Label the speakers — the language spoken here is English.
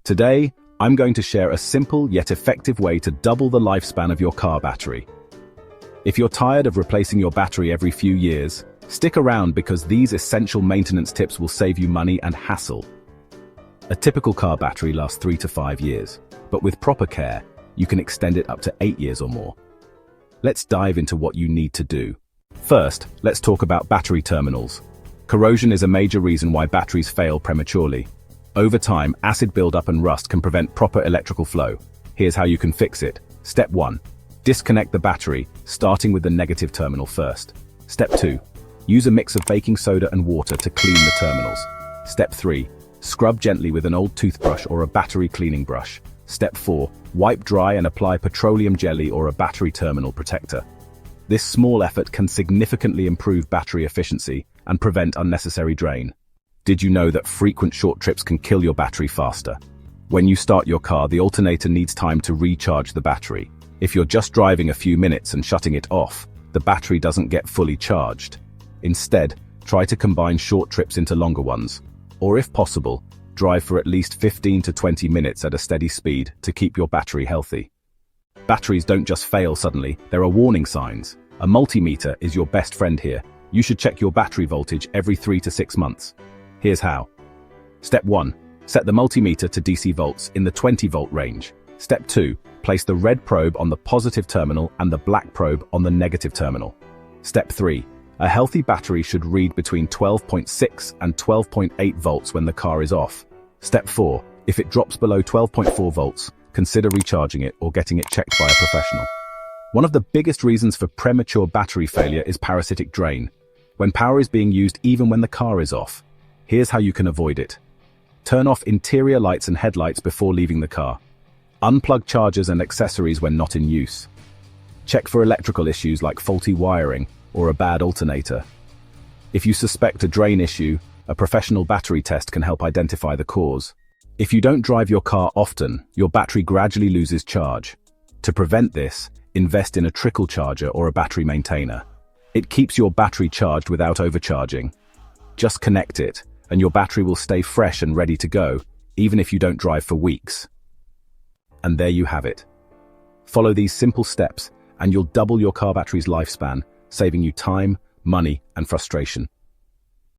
Speaker 1: Today, I'm going to share a simple yet effective way to double the lifespan of your car battery. If you're tired of replacing your battery every few years, stick around because these essential maintenance tips will save you money and hassle. A typical car battery lasts 3 to 5 years, but with proper care, you can extend it up to 8 years or more. Let's dive into what you need to do. First, let's talk about battery terminals. Corrosion is a major reason why batteries fail prematurely. Over time, acid buildup and rust can prevent proper electrical flow. Here's how you can fix it. Step 1. Disconnect the battery, starting with the negative terminal first. Step 2. Use a mix of baking soda and water to clean the terminals. Step 3. Scrub gently with an old toothbrush or a battery cleaning brush. Step 4. Wipe dry and apply petroleum jelly or a battery terminal protector. This small effort can significantly improve battery efficiency and prevent unnecessary drain. Did you know that frequent short trips can kill your battery faster? When you start your car, the alternator needs time to recharge the battery. If you're just driving a few minutes and shutting it off, the battery doesn't get fully charged. Instead, try to combine short trips into longer ones. Or if possible, drive for at least 15 to 20 minutes at a steady speed to keep your battery healthy. Batteries don't just fail suddenly, there are warning signs. A multimeter is your best friend here. You should check your battery voltage every 3 to 6 months. Here's how. Step 1. Set the multimeter to DC volts in the 20-volt range. Step 2. Place the red probe on the positive terminal and the black probe on the negative terminal. Step 3. A healthy battery should read between 12.6 and 12.8 volts when the car is off. Step 4. If it drops below 12.4 volts, consider recharging it or getting it checked by a professional. One of the biggest reasons for premature battery failure is parasitic drain, when power is being used even when the car is off. Here's how you can avoid it. Turn off interior lights and headlights before leaving the car. Unplug chargers and accessories when not in use. Check for electrical issues like faulty wiring or a bad alternator. If you suspect a drain issue, a professional battery test can help identify the cause. If you don't drive your car often, your battery gradually loses charge. To prevent this, invest in a trickle charger or a battery maintainer. It keeps your battery charged without overcharging. Just connect it, and your battery will stay fresh and ready to go, even if you don't drive for weeks. And there you have it. Follow these simple steps, and you'll double your car battery's lifespan, saving you time, money, and frustration.